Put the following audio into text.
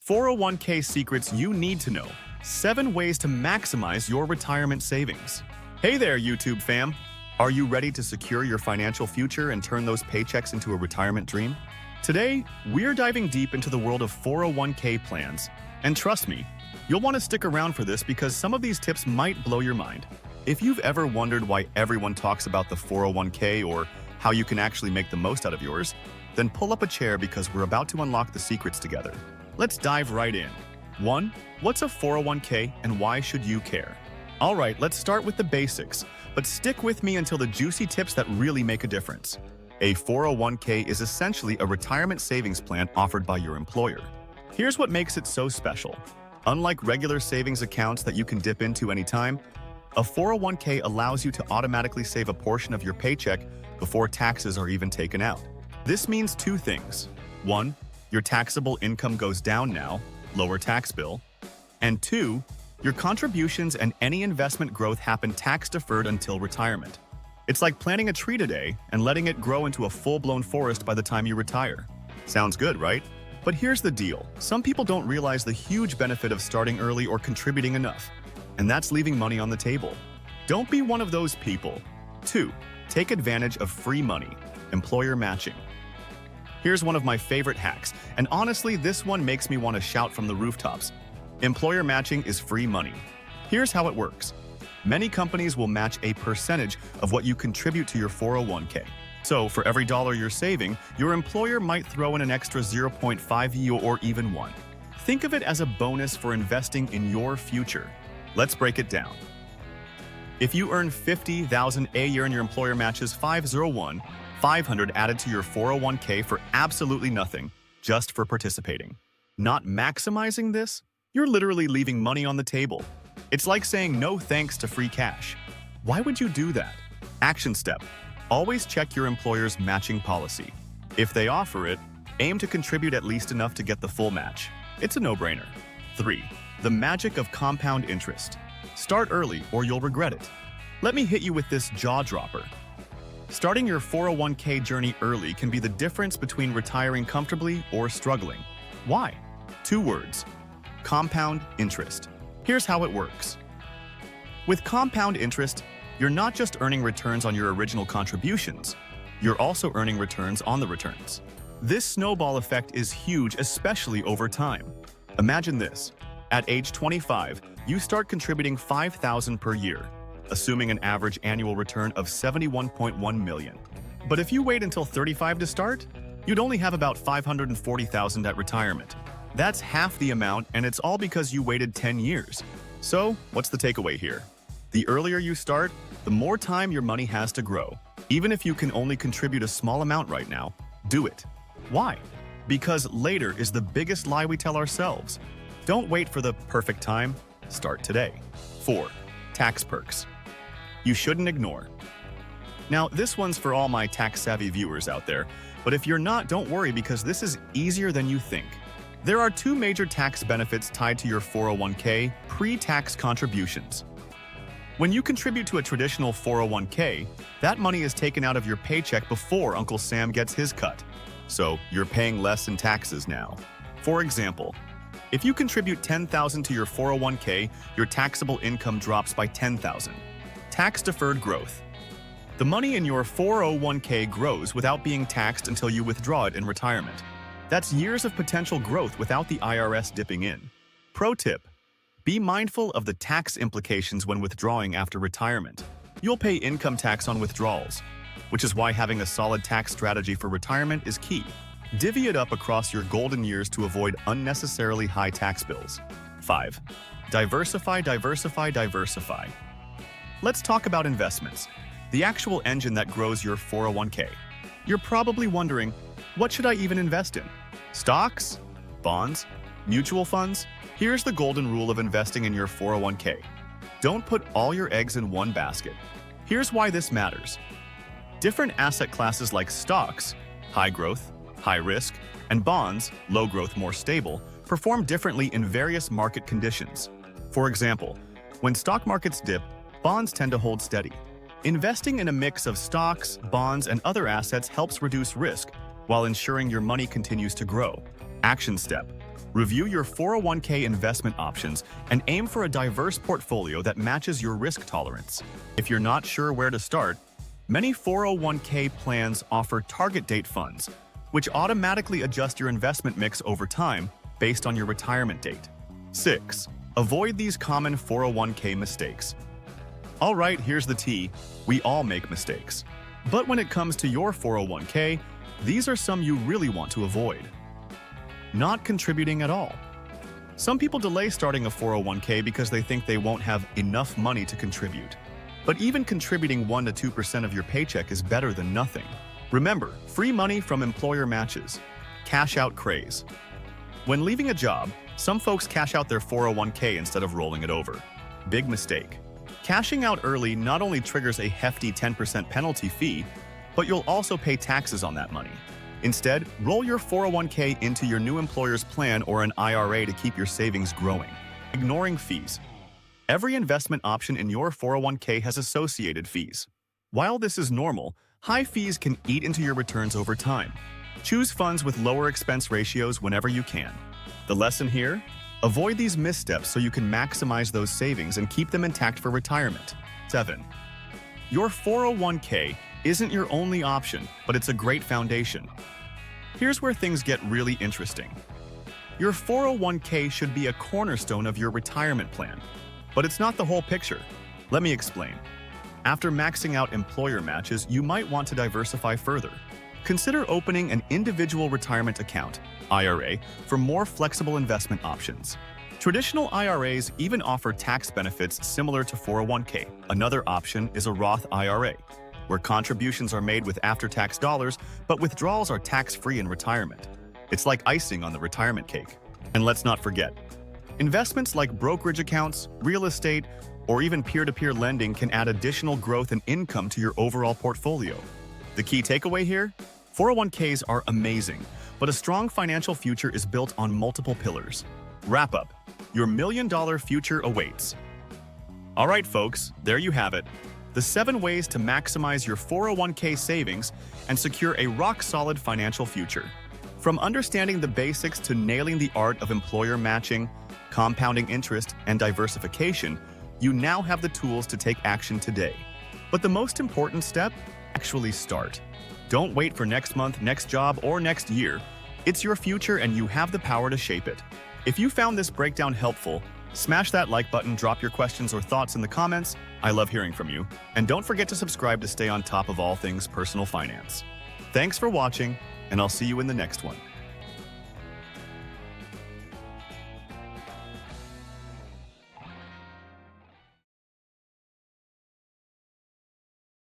401k secrets you need to know. 7 ways to maximize your retirement savings. Hey there, YouTube fam. Are you ready to secure your financial future and turn those paychecks into a retirement dream? Today, we're diving deep into the world of 401k plans. And trust me, you'll want to stick around for this because some of these tips might blow your mind. If you've ever wondered why everyone talks about the 401k or how you can actually make the most out of yours, then pull up a chair because we're about to unlock the secrets together. Let's dive right in. 1. What's a 401k and why should you care? All right, let's start with the basics, but stick with me until the juicy tips that really make a difference. A 401k is essentially a retirement savings plan offered by your employer. Here's what makes it so special. Unlike regular savings accounts that you can dip into anytime, a 401k allows you to automatically save a portion of your paycheck before taxes are even taken out. This means 2 things. 1, your taxable income goes down now, lower tax bill. And 2, your contributions and any investment growth happen tax-deferred until retirement. It's like planting a tree today and letting it grow into a full-blown forest by the time you retire. Sounds good, right? But here's the deal. Some people don't realize the huge benefit of starting early or contributing enough, and that's leaving money on the table. Don't be one of those people. 2, take advantage of free money, employer matching. Here's one of my favorite hacks, and honestly, this one makes me want to shout from the rooftops. Employer matching is free money. Here's how it works. Many companies will match a percentage of what you contribute to your 401k. So for every dollar you're saving, your employer might throw in an extra 0.5 or even 1. Think of it as a bonus for investing in your future. Let's break it down. If you earn $50,000 a year and your employer matches $500 added to your 401k for absolutely nothing, just for participating. Not maximizing this? You're literally leaving money on the table. It's like saying no thanks to free cash. Why would you do that? Action step. Always check your employer's matching policy. If they offer it, aim to contribute at least enough to get the full match. It's a no-brainer. 3. The magic of compound interest. Start early or you'll regret it. Let me hit you with this jaw-dropper. Starting your 401k journey early can be the difference between retiring comfortably or struggling. Why? 2 words. Compound interest. Here's how it works. With compound interest, you're not just earning returns on your original contributions, you're also earning returns on the returns. This snowball effect is huge, especially over time. Imagine this. At age 25, you start contributing $5,000 per year, assuming an average annual return of $71.1 million. But if you wait until 35 to start, you'd only have about $540,000 at retirement. That's half the amount, and it's all because you waited 10 years. So, what's the takeaway here? The earlier you start, the more time your money has to grow. Even if you can only contribute a small amount right now, do it. Why? Because later is the biggest lie we tell ourselves. Don't wait for the perfect time. Start today. 4. Tax perks. You shouldn't ignore. Now, this one's for all my tax-savvy viewers out there, but if you're not, don't worry because this is easier than you think. There are 2 major tax benefits tied to your 401k pre-tax contributions. When you contribute to a traditional 401k, that money is taken out of your paycheck before Uncle Sam gets his cut. So you're paying less in taxes now. For example, if you contribute $10,000 to your 401k, your taxable income drops by $10,000. Tax-deferred growth. The money in your 401k grows without being taxed until you withdraw it in retirement. That's years of potential growth without the IRS dipping in. Pro tip: be mindful of the tax implications when withdrawing after retirement. You'll pay income tax on withdrawals, which is why having a solid tax strategy for retirement is key. Divvy it up across your golden years to avoid unnecessarily high tax bills. 5. Diversify. Let's talk about investments, the actual engine that grows your 401k. You're probably wondering, what should I even invest in? Stocks? Bonds? Mutual funds? Here's the golden rule of investing in your 401k. Don't put all your eggs in one basket. Here's why this matters. Different asset classes like stocks, high growth, high risk, and bonds, low growth, more stable, perform differently in various market conditions. For example, when stock markets dip, bonds tend to hold steady. Investing in a mix of stocks, bonds, and other assets helps reduce risk while ensuring your money continues to grow. Action step: Review your 401k investment options and aim for a diverse portfolio that matches your risk tolerance. If you're not sure where to start, many 401k plans offer target date funds, which automatically adjust your investment mix over time based on your retirement date. 6. Avoid these common 401k mistakes. All right, here's the tea. We all make mistakes. But when it comes to your 401k, these are some you really want to avoid. Not contributing at all. Some people delay starting a 401k because they think they won't have enough money to contribute. But even contributing 1 to 2% of your paycheck is better than nothing. Remember, free money from employer matches. Cash out craze. When leaving a job, some folks cash out their 401k instead of rolling it over. Big mistake. Cashing out early not only triggers a hefty 10% penalty fee, but you'll also pay taxes on that money. Instead, roll your 401k into your new employer's plan or an IRA to keep your savings growing. Ignoring fees. Every investment option in your 401k has associated fees. While this is normal, high fees can eat into your returns over time. Choose funds with lower expense ratios whenever you can. The lesson here? Avoid these missteps so you can maximize those savings and keep them intact for retirement. 7. Your 401k isn't your only option, but it's a great foundation. Here's where things get really interesting. Your 401k should be a cornerstone of your retirement plan, but it's not the whole picture. Let me explain. After maxing out employer matches, you might want to diversify further. Consider opening an individual retirement account, IRA, for more flexible investment options. Traditional IRAs even offer tax benefits similar to 401k. Another option is a Roth IRA, where contributions are made with after-tax dollars, but withdrawals are tax-free in retirement. It's like icing on the retirement cake. And let's not forget, investments like brokerage accounts, real estate, or even peer-to-peer lending can add additional growth and income to your overall portfolio. The key takeaway here? 401ks are amazing, but a strong financial future is built on multiple pillars. Wrap up. Your million-dollar future awaits. All right, folks, there you have it. The 7 ways to maximize your 401k savings and secure a rock-solid financial future. From understanding the basics to nailing the art of employer matching, compounding interest, and diversification, you now have the tools to take action today. But the most important step? Actually start. Don't wait for next month, next job, or next year. It's your future and you have the power to shape it. If you found this breakdown helpful, smash that like button, drop your questions or thoughts in the comments. I love hearing from you. And don't forget to subscribe to stay on top of all things personal finance. Thanks for watching, and I'll see you in the next one.